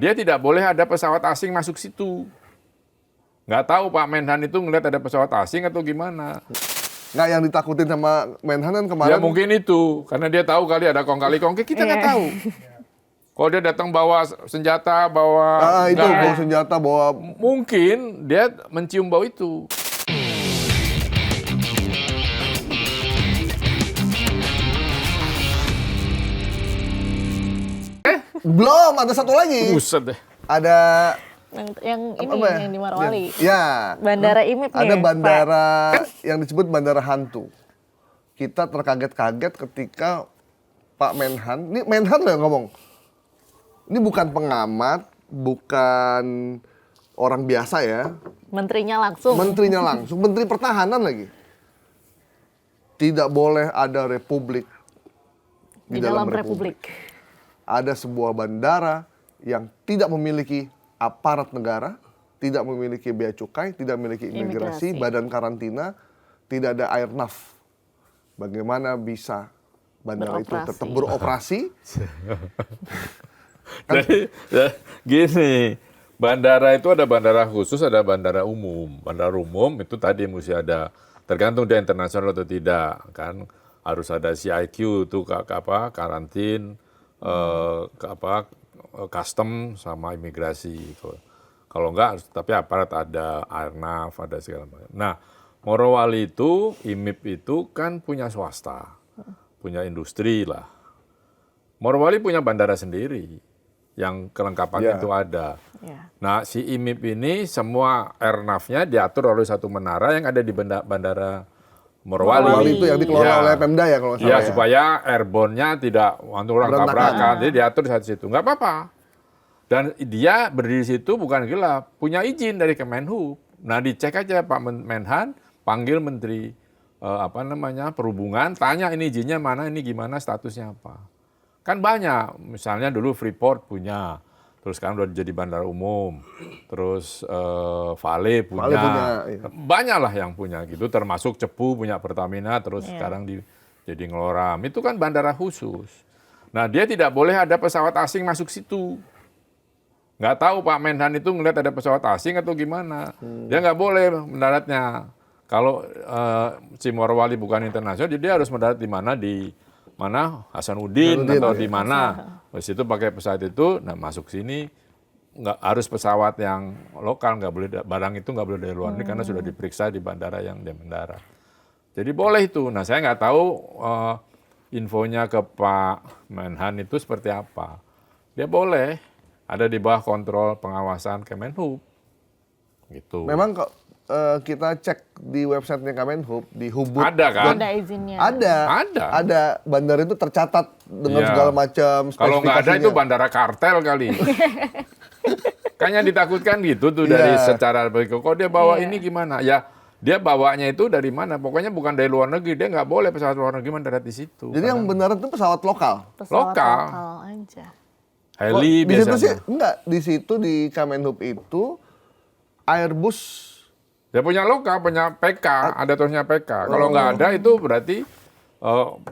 dia tidak boleh ada pesawat asing masuk situ. Nggak tahu Pak Menhan itu ngelihat ada pesawat asing atau gimana. Nggak, yang ditakutin sama Menhan kan kemarin. Ya mungkin itu, karena dia tahu kali ada kong kali kong, kita nggak tahu. Kalau dia datang bawa senjata, bawa itu gas, bawa senjata, bawa mungkin dia mencium bau itu. belum, ada satu lagi. Buset deh. Ada yang ini apa ya? yang di Morowali. Ya. Bandara IMIP nih. Ada Pak. bandara yang disebut bandara hantu. Kita terkaget-kaget ketika Pak Menhan, ini Menhan loh yang ngomong. Ini bukan pengamat, bukan orang biasa ya. Menterinya langsung. Menterinya langsung, Menteri Pertahanan lagi. Tidak boleh ada republik di dalam republik. Ada sebuah bandara yang tidak memiliki aparat negara, tidak memiliki bea cukai, tidak memiliki imigrasi, badan karantina, tidak ada airnav. Bagaimana bisa bandara itu tetap beroperasi? Jadi ya, gini, bandara itu ada bandara khusus, ada bandara umum. Bandara umum itu tadi mesti ada, tergantung dia internasional atau tidak, kan harus ada CIQ itu karantin, custom sama imigrasi. Kalau enggak, tapi aparat ada airnav, ada segala macam. Nah, Morowali itu, IMIP itu kan punya swasta, punya industri lah. Morowali punya bandara sendiri, yang kelengkapan itu ada. Nah, si IMIP ini semua airnav-nya diatur oleh satu menara yang ada di bandara Morowali. Itu yang dikelola oleh Pemda ya kalau nggak salah. Ya, supaya airborne-nya tidak orang tabrakan. Jadi diatur di situ. Nggak apa-apa. Dan dia berdiri di situ bukan gelap, punya izin dari Kemenhub. Nah, dicek aja Pak Menhan, panggil Menteri Perhubungan, tanya ini izinnya mana, ini gimana, statusnya apa. Kan banyak, misalnya dulu Freeport punya, terus sekarang udah jadi bandara umum, terus Vale punya, banyak lah yang punya gitu, termasuk Cepu punya Pertamina, terus sekarang jadi Ngeloram, itu kan bandara khusus. Nah, dia tidak boleh ada pesawat asing masuk situ. Nggak tahu Pak Menhan itu ngelihat ada pesawat asing atau gimana. Dia nggak boleh mendaratnya. Kalau si Morowali bukan internasional, jadi dia harus mendarat di mana Hasanuddin atau di mana. Di situ pakai pesawat itu, nah masuk sini nggak harus pesawat yang lokal, nggak boleh barang itu nggak boleh dari luar negeri karena sudah diperiksa di bandara yang dia mendarat. Jadi boleh itu. Nah saya nggak tahu infonya ke Pak Menhan itu seperti apa. Dia boleh ada di bawah kontrol pengawasan Kemenhub. Gitu. Memang kita cek di websitenya Kemenhub, di Hubud. Ada kan? Ada izinnya. Ada. Bandara itu tercatat dengan segala macam spesifikasinya. Kalau nggak ada itu bandara kartel kali. Kayaknya ditakutkan gitu tuh dari secara berikut. Kok dia bawa ini gimana? Ya dia bawanya itu dari mana? Pokoknya bukan dari luar negeri. Dia nggak boleh pesawat luar negeri mendarat di situ. Jadi yang benar itu pesawat lokal? Pesawat lokal aja. Heli di situ biasanya. sih, enggak, di situ di Kemenhub itu Airbus. Dia punya lokal, punya PK, ada terusnya PK. Kalau nggak ada itu berarti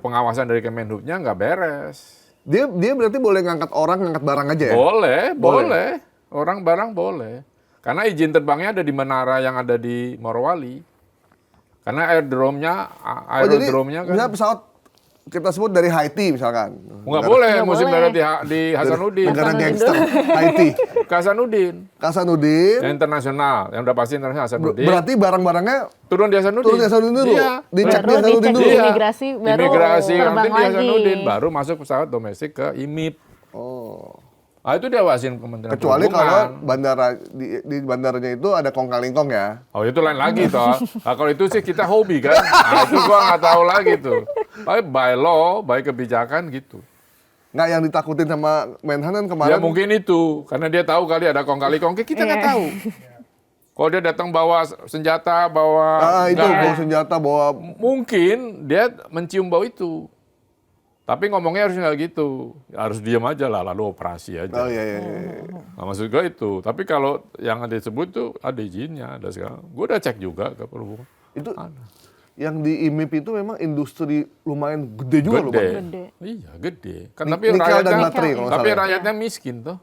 pengawasan dari Kemenhubnya nggak beres. Dia berarti boleh ngangkat orang, ngangkat barang aja ya? Boleh. Orang barang boleh. Karena izin terbangnya ada di menara yang ada di Morowali. Karena aerodrome-nya kan. Misalnya pesawat kita sebut dari Haiti misalkan. Nggak boleh, musim mendarat di Hasanuddin. Negara gangster, Haiti. Hasanuddin. Yang internasional, yang udah pasti internasional Hasanuddin. Berarti barang-barangnya turun di Hasanuddin. Dulu. Iya. Dicek di Hasanuddin dulu. Imigrasi baru terbang nanti di Hasanuddin, lagi. baru masuk pesawat domestik ke IMIP. Oh. Ah itu diawasin Kementerian Kecuali Perhubungan. kalau bandara di bandaranya itu ada kong-kalingkong ya. Oh itu lain lagi toh. Nah, kalau itu sih kita hobi kan. Nah itu gua nggak tahu lagi tuh. Tapi by law, by kebijakan gitu. Nggak, yang ditakutin sama Menhan kan kemarin. Ya mungkin itu, karena dia tahu kali ada kong kali kong, kita nggak tahu. Kalau dia datang bawa senjata, bawa bawa senjata, bawa mungkin dia mencium bau itu. Tapi ngomongnya harus nggak gitu, harus diam aja lah, lalu operasi aja. Oh iya. Nah, maksud gue itu. Tapi kalau yang disebut tuh ada izinnya, ada segala. Gue udah cek juga ke Perhubungan. Itu ada. Yang di IMIP itu memang industri lumayan gede juga loh, Bang. Gede. Iya, gede. Kan Nikel dan baterai kalau tapi salah. rakyatnya miskin tuh.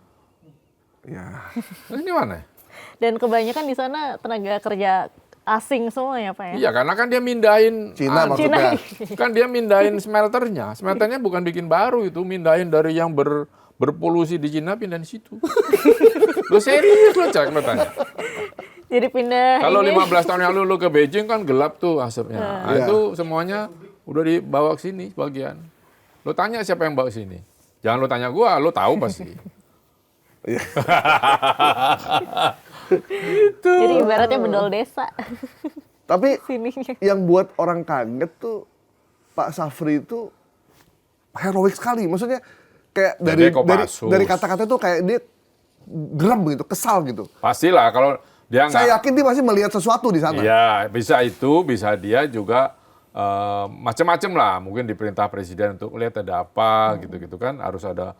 Ya. Ini mana? Dan kebanyakan di sana tenaga kerja asing semua ya Pak ya? Iya, karena kan dia mindahin Cina maksudnya. kan dia mindahin smelternya. Smelternya bukan bikin baru itu, mindahin dari yang berpolusi di Cina pindahin situ. Lo serius lo cek lo tanya. Jadi pindah Kalau ini. 15 tahun yang lalu lo ke Beijing kan gelap tuh asapnya. Nah, Iya. itu semuanya udah dibawa ke sini sebagian. Lo tanya siapa yang bawa ke sini? Jangan lo tanya gua, lo tahu pasti. Iya. Jadi ibaratnya bedol desa. Tapi Sininya. yang buat orang kaget tuh Pak Safri itu heroik sekali. Maksudnya kayak Jadi Kopassus. dari kata-kata tuh kayak dia geram gitu, kesal gitu. Pastilah kalau dia nggak. Saya yakin dia masih melihat sesuatu di sana. Iya, bisa itu, bisa dia juga macam-macam lah. Mungkin diperintah presiden untuk lihat ada apa gitu-gitu kan. Harus ada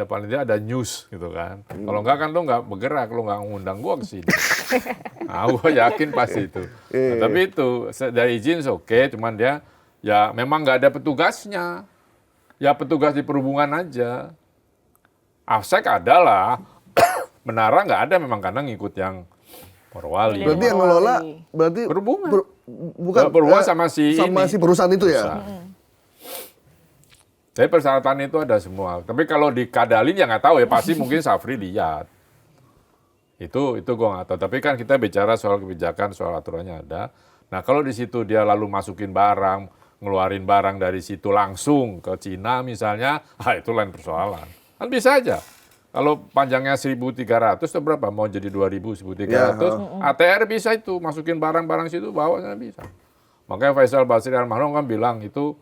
paling tidak ada news gitu kan. Kalau enggak kan lo nggak bergerak, lo nggak ngundang gua ke sini. Nah, gua yakin pasti itu. Nah, tapi itu dari izin oke, cuman dia ya memang nggak ada petugasnya. Ya petugas di perhubungan aja. Afsek ada lah. Menara nggak ada memang karena ngikut yang Morowali. Iya. Berarti yang ngelola berarti Perhubungan. bukan Perhubungan sama si perusahaan itu ya. Perusahaan. Tapi persyaratan itu ada semua. Tapi kalau dikadalin ya nggak tahu ya, pasti mungkin Safri lihat. Itu gue nggak tahu. Tapi kan kita bicara soal kebijakan, soal aturannya ada. Nah kalau di situ dia lalu masukin barang, ngeluarin barang dari situ langsung ke Cina misalnya, itu lain persoalan. Kan bisa aja. Kalau panjangnya 1.300 itu berapa? Mau jadi 2.000, 1.300. Ya, ATR bisa itu, masukin barang-barang situ, bawa sana bisa. Makanya Faisal Basri Almarhum kan bilang itu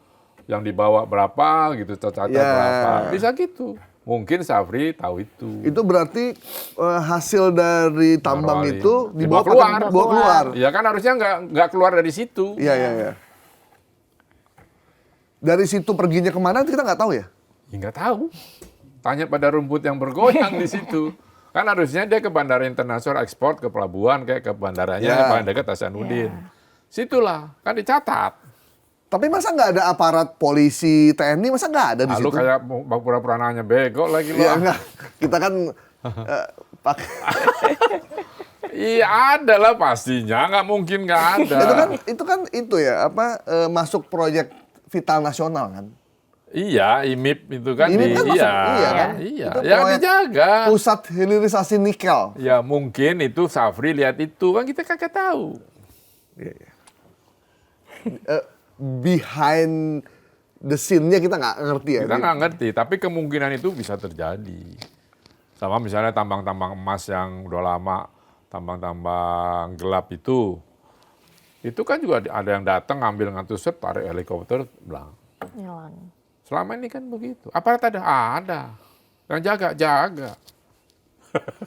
yang dibawa berapa gitu, cacat Ya. berapa. Bisa gitu. Mungkin Safri tahu itu. Itu berarti hasil dari tambang Morowali. itu Dibawa dibawa keluar. Ya kan harusnya nggak keluar dari situ. Iya, iya, iya. Dari situ perginya kemana kita nggak tahu ya? Ya nggak tahu. Tanya pada rumput yang bergoyang di situ. Kan harusnya dia ke bandara internasional ekspor ke pelabuhan kayak ke bandaranya Ya. yang paling dekat Hasanuddin. Situlah kan dicatat. Tapi masa nggak ada aparat polisi, TNI, masa nggak ada di Lalu situ? kayak pura-pura nanya bego lagi lo. Iya, enggak. Kita kan pakai Iya ada lah pastinya, nggak mungkin nggak ada. itu ya apa masuk proyek vital nasional kan? Iya, IMIP itu kan IMIP kan masuk, iya kan? Iya, Itu ya proyek dijaga. Pusat hilirisasi nikel. Ya mungkin itu Safri lihat itu kan kita kagak tahu. Iya, iya. Behind the scene-nya kita nggak ngerti ya. Kita nggak ngerti, tapi kemungkinan itu bisa terjadi. Sama misalnya tambang-tambang emas yang udah lama, tambang-tambang gelap itu kan juga ada yang datang ngambil ngantus set, tarik helikopter, bilang. Hilang. Selama ini kan begitu. Aparat ada. Yang jaga.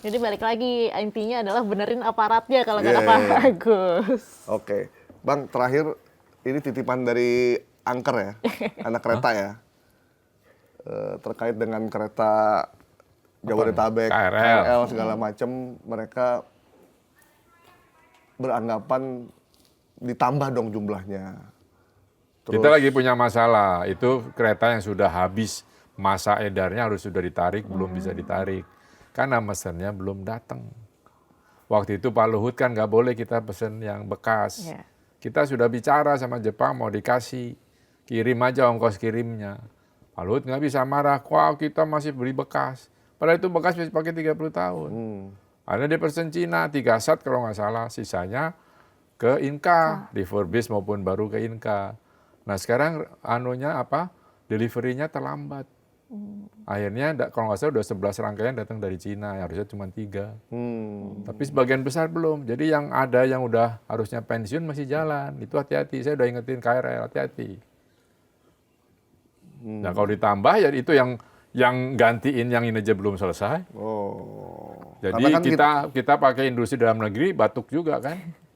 Jadi balik lagi intinya adalah benerin aparatnya kalau Iya, kata iya, Pak iya. Agus. Oke, Bang, terakhir ini titipan dari Angker ya, anak kereta ya, terkait dengan kereta Jabodetabek, KRL. segala macam, mereka beranggapan ditambah dong jumlahnya. Kita lagi punya masalah, itu kereta yang sudah habis masa edarnya harus sudah ditarik, belum bisa ditarik. Karena mesennya belum datang. Waktu itu Pak Luhut kan nggak boleh kita pesen yang bekas. Iya. Kita sudah bicara sama Jepang mau dikasih, kirim aja ongkos kirimnya. Pak Luhut nggak bisa marah, wah kita masih beli bekas. Padahal itu bekas bisa pakai 30 tahun. Ada dia pesen Cina, 3 set kalau nggak salah, sisanya ke Inka, refurbish maupun baru ke Inka. Nah sekarang delivery-nya terlambat. Akhirnya kalau nggak salah udah 11 rangkaian datang dari Cina, yang harusnya cuma 3. Tapi sebagian besar belum. Jadi yang ada yang udah harusnya pensiun masih jalan. Itu hati-hati, saya udah ingetin KRL, hati-hati. Nah kalau ditambah ya itu yang gantiin yang ini aja belum selesai. Jadi Karena kan kita pakai industri dalam negeri batuk juga kan.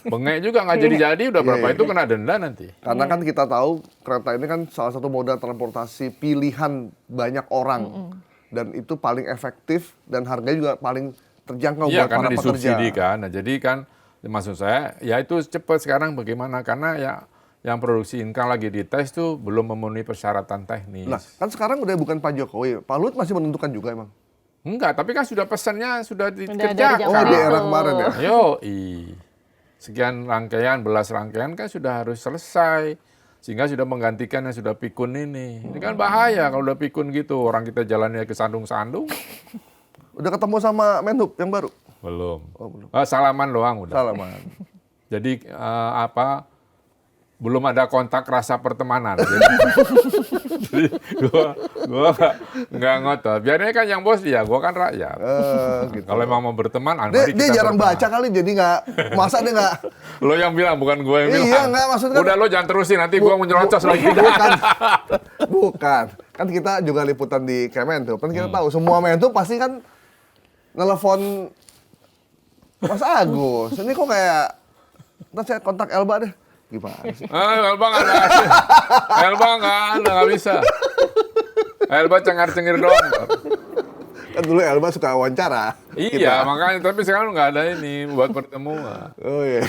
Bengek juga nggak jadi udah berapa itu kena denda nanti. Karena kan kita tahu kereta ini kan salah satu moda transportasi pilihan banyak orang. Dan itu paling efektif dan harganya juga paling terjangkau Iya buat karena para pekerja. disubsidi kan. Nah, jadi kan maksud saya ya itu cepat sekarang bagaimana karena ya yang produksi Inka lagi dites tuh belum memenuhi persyaratan teknis. Nah, kan sekarang udah bukan Pak Jokowi. Pak Luhut masih menentukan juga emang. Enggak, tapi kan sudah pesannya sudah dari dikerjakan. zaman Oh, di era itu. kemarin ya? Sekian rangkaian, belas rangkaian kan sudah harus selesai. Sehingga sudah menggantikan yang sudah pikun ini. Ini kan bahaya kalau udah pikun gitu. Orang kita jalannya ke sandung-sandung. Udah ketemu sama Menhub yang baru? Belum. Oh, belum. Salaman doang udah. Salaman. Jadi belum ada kontak rasa pertemanan. Jadi gua nggak ngotot. Biarnya kan yang bos dia, gua kan rakyat. Gitu. Kalau emang mau berteman, Dia mari kita jarang berteman. baca kali, jadi nggak, masa dia nggak, Lo yang bilang, bukan gue yang bilang. iya nggak, maksudnya Udah lo jangan terusin, nanti gue menyerocos lagi. bukan, kan kita juga liputan di Kemenhub, kan kita tahu semua Menhub pasti kan nelfon Mas Agus, ini kok kayak, ntar saya kontak Elba deh, gimana sih? Elba nggak ada. Elba nggak bisa. Elba cengar-cengir doang. Kan dulu Elba suka wawancara. Iya, makanya. Tapi sekarang nggak ada ini buat pertemuan. Oh iya.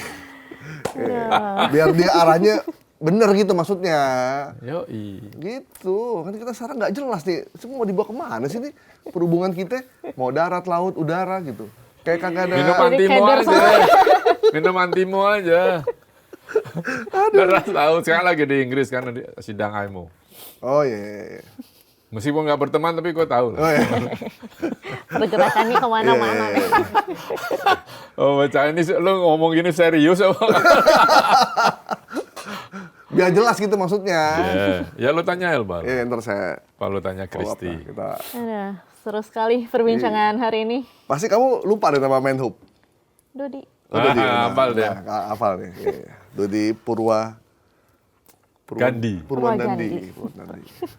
Biar dia arahnya bener gitu maksudnya. Yoi. Gitu, kan kita sekarang nggak jelas nih, semua mau dibawa kemana sih nih perhubungan kita, mau darat, laut, udara gitu. Kayak kagak ada. Minum antimo aja. Minum antimo aja. Darat laut. Sekarang lagi di Inggris kan, di sidang IMO. Oh iya. Meskipun nggak berteman, tapi gue tahu. Oh iya. Pergerakannya kemana-mana nih. Oh, baca ini lo ngomong gini serius apa? Biar jelas gitu maksudnya. Ya lo tanya Elba. Iya, ntar saya Kalau lo tanya follow up Kristi. lah, kita. Aduh, seru sekali perbincangan hari ini. Pasti kamu lupa deh nama Menhub. Dodi. Dodi, hafal deh. Hafal nih. Iya. Dodi Gandhi. Purwandandi.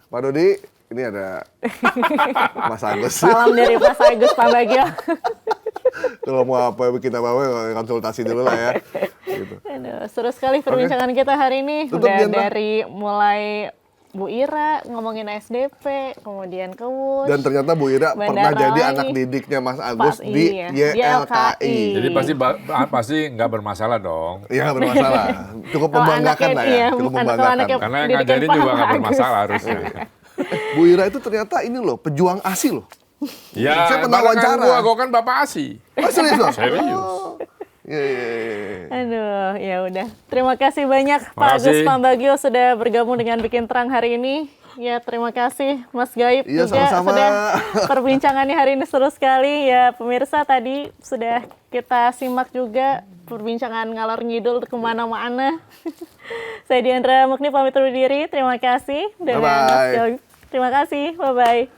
Pak Dodi, ini ada Mas Agus. Salam dari Mas Agus Pambagio. Kalau mau bikin apa-apa, konsultasi dulu lah ya. Gitu. Aduh, seru sekali perbincangan kita hari ini. Tutup, Udah Diandra. dari mulai Bu Ira ngomongin SDP, kemudian ke WUSH. Dan ternyata Bu Ira pernah Bandara jadi lagi. anak didiknya Mas Agus di iya. YLKI. Jadi pasti nggak bermasalah dong. Iya, nggak bermasalah. Cukup Kalau membanggakan anaknya- lah ya. iya, Cukup kalau membanggakan. anaknya- Karena yang Didikan ngajarin Pak juga nggak Agus. bermasalah harusnya. Bu Ira itu ternyata ini loh, pejuang ASI loh. Ya, Saya pernah wawancara. Gue kan bapak ASI. Oh, serius loh? Serius. Iya. Aduh, ya udah. Terima kasih banyak Pak Makasih. Agus Pambagio sudah bergabung dengan Bikin Terang hari ini. Ya, terima kasih Mas Gaib Iya, juga sama-sama. sudah perbincangannya hari ini seru sekali. Ya, pemirsa tadi sudah kita simak juga perbincangan ngalor ngidul kemana-mana. Saya Diandra Mukni pamit undur diri. Terima kasih. Dengan Bye-bye. Mas Gaib. Terima kasih. Bye-bye.